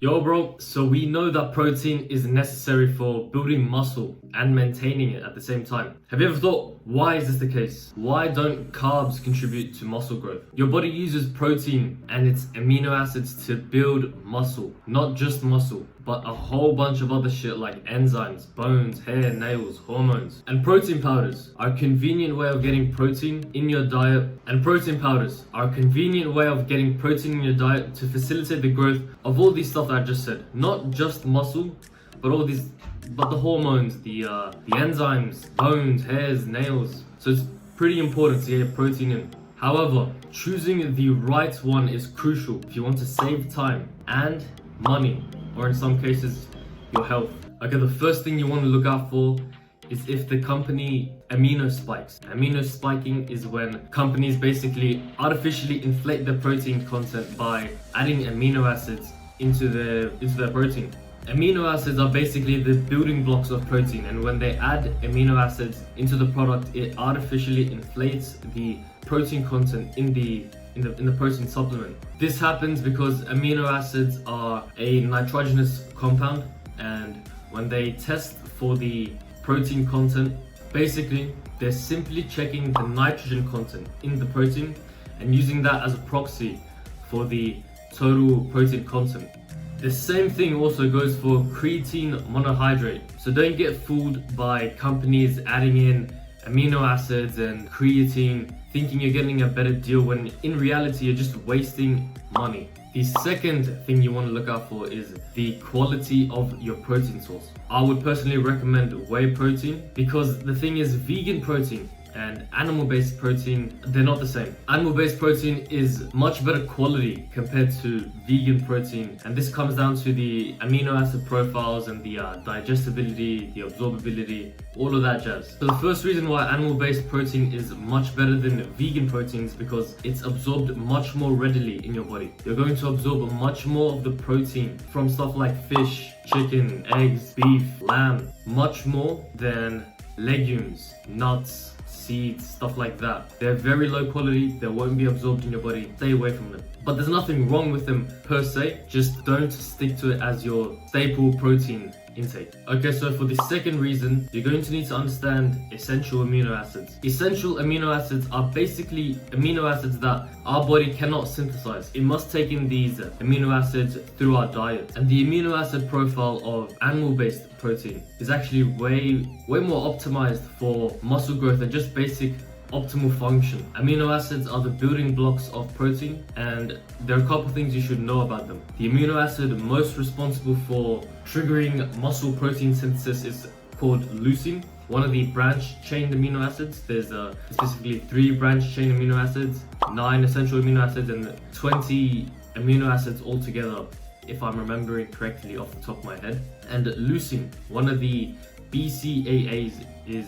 Yo bro, so we know that protein is necessary for building muscle and maintaining it at the same time. Have you ever thought, why is this the case? Why don't carbs contribute to muscle growth? Your body uses protein and its amino acids to build muscle, not just muscle, but a whole bunch of other shit like enzymes, bones, hair, nails, hormones. And protein powders are a convenient way of getting protein in your diet. And protein powders are a convenient way of getting protein in your diet to facilitate the growth of all these stuff that I just said. Not just muscle, but all these, but the hormones, the enzymes, bones, hairs, nails. So it's pretty important to get protein in. However, choosing the right one is crucial if you want to save time and money, or in some cases, your health. Okay, the first thing you want to look out for is if the company amino spikes. Amino spiking is when companies basically artificially inflate their protein content by adding amino acids into their protein. Amino acids are basically the building blocks of protein, and when they add amino acids into the product, it artificially inflates the protein content in the protein supplement. This happens because amino acids are a nitrogenous compound, and when they test for the protein content, basically they're simply checking the nitrogen content in the protein and using that as a proxy for the total protein content. The same thing also goes for creatine monohydrate. So don't get fooled by companies adding in amino acids and creatine thinking you're getting a better deal when in reality you're just wasting money. The second thing you want to look out for is the quality of your protein source. I would personally recommend whey protein because the thing is, vegan protein and animal-based protein, they're not the same. Animal-based protein is much better quality compared to vegan protein, and this comes down to the amino acid profiles and the digestibility, the absorbability, all of that jazz. So the first reason why animal-based protein is much better than vegan protein is because it's absorbed much more readily in your body. You're going to absorb much more of the protein from stuff like fish, chicken, eggs, beef, lamb, much more than legumes, nuts, seeds, stuff like that. They're very low quality, they won't be absorbed in your body, stay away from them. But there's nothing wrong with them per se, just don't stick to it as your staple protein intake. Okay, so for the second reason, you're going to need to understand essential amino acids. Essential amino acids are basically amino acids that our body cannot synthesize. It must take in these amino acids through our diet. And the amino acid profile of animal-based protein is actually way more optimized for muscle growth than just basic optimal function. Amino acids are the building blocks of protein, and there are a couple things you should know about them. The amino acid most responsible for triggering muscle protein synthesis is called leucine, one of the branch chain amino acids. There's specifically 3 branch chain amino acids, 9 essential amino acids, and 20 amino acids altogether, if I'm remembering correctly off the top of my head. And leucine, one of the BCAAs, is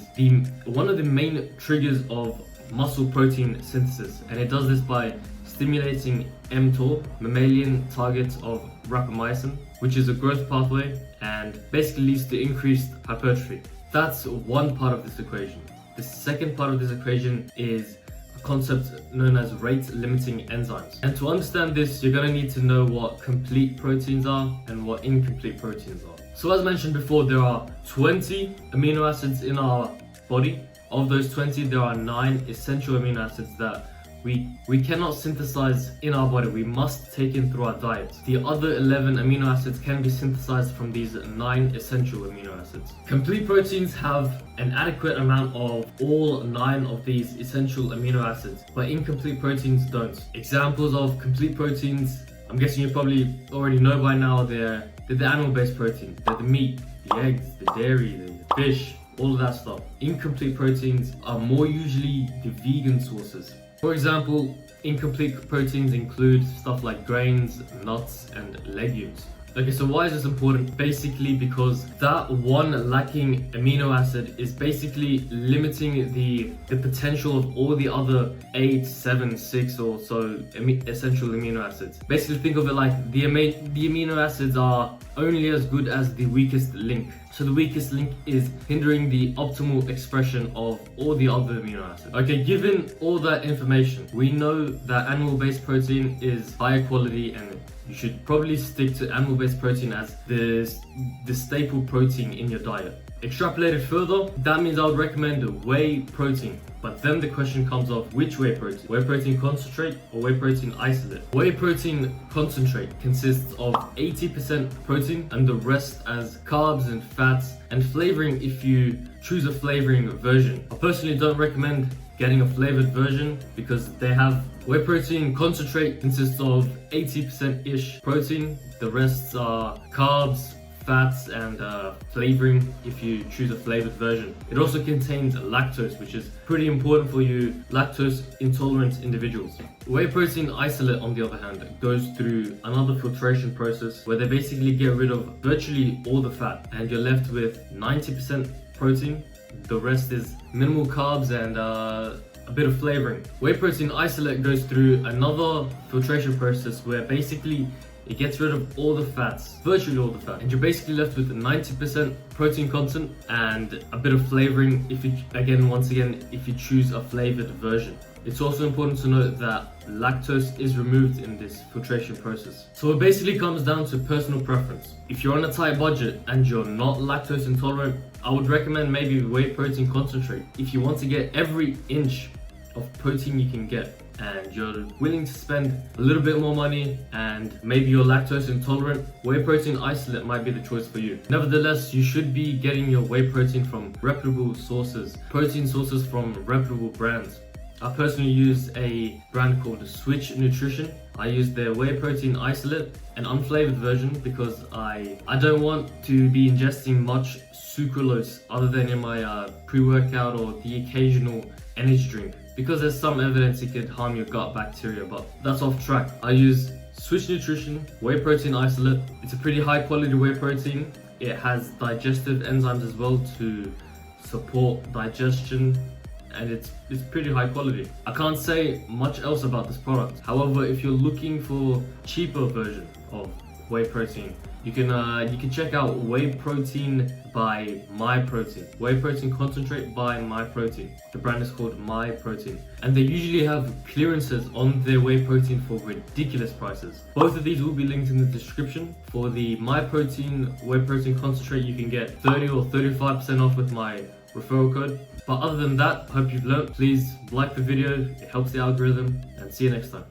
one of the main triggers of muscle protein synthesis, and it does this by stimulating mTOR, mammalian target of rapamycin, which is a growth pathway and basically leads to increased hypertrophy. That's one part of this equation. The second part of this equation is a concept known as rate-limiting enzymes. And to understand this, you're going to need to know what complete proteins are and what incomplete proteins are. So as mentioned before, there are 20 amino acids in our body. Of those 20, there are 9 essential amino acids that we cannot synthesize in our body. We must take in through our diet. The other 11 amino acids can be synthesized from these 9 essential amino acids. Complete proteins have an adequate amount of all 9 of these essential amino acids, but incomplete proteins don't. Examples of complete proteins, I'm guessing you probably already know by now, they're the animal-based protein. They're the meat, the eggs, the dairy, the fish, all of that stuff. Incomplete proteins are more usually the vegan sources. For example, incomplete proteins include stuff like grains, nuts, and legumes. Okay, so why is this important? Basically because that one lacking amino acid is basically limiting the potential of all the other 8, 7, 6 or so essential amino acids. Basically think of it like the amino acids are only as good as the weakest link. So the weakest link is hindering the optimal expression of all the other amino acids. Okay, given all that information, we know that animal-based protein is higher quality, and you should probably stick to animal-based protein as the staple protein in your diet. Extrapolated further, that means I would recommend whey protein. But then the question comes of which whey protein? Whey protein concentrate or whey protein isolate? Whey protein concentrate consists of 80% protein and the rest as carbs and fats and flavoring if you choose a flavoring version. I personally don't recommend getting a flavored version because they have whey protein concentrate consists of 80%-ish protein. The rest are carbs, fats, and flavoring if you choose a flavored version. It also contains lactose, which is pretty important for you lactose intolerant individuals. Whey protein isolate, on the other hand, goes through another filtration process where they basically get rid of virtually all the fat and you're left with 90% protein. The rest is minimal carbs and a bit of flavoring. Whey protein isolate goes through another filtration process where basically it gets rid of all the fats, virtually all the fat, and you're basically left with 90% protein content and a bit of flavoring if you, once again, if you choose a flavored version. It's also important to note that lactose is removed in this filtration process. So it basically comes down to personal preference. If you're on a tight budget and you're not lactose intolerant, I would recommend maybe whey protein concentrate. If you want to get every inch of protein you can get, and you're willing to spend a little bit more money and maybe you're lactose intolerant, whey protein isolate might be the choice for you. Nevertheless, you should be getting your whey protein from reputable sources, protein sources from reputable brands. I personally use a brand called Switch Nutrition. I use their whey protein isolate, an unflavored version, because I don't want to be ingesting much sucralose other than in my pre-workout or the occasional energy drink, because there's some evidence it could harm your gut bacteria, but that's off track. I use Switch Nutrition whey protein isolate. It's a pretty high quality whey protein. It has digestive enzymes as well to support digestion, and it's pretty high quality. I can't say much else about this product. However, if you're looking for cheaper version of whey protein, you can check out whey protein by My Protein. Whey protein concentrate by My Protein. The brand is called My Protein, and they usually have clearances on their whey protein for ridiculous prices. Both of these will be linked in the description. For the My Protein whey protein concentrate, you can get 30 or 35% off with my referral code. But other than that, I hope you've learned. Please like the video, it helps the algorithm, and see you next time.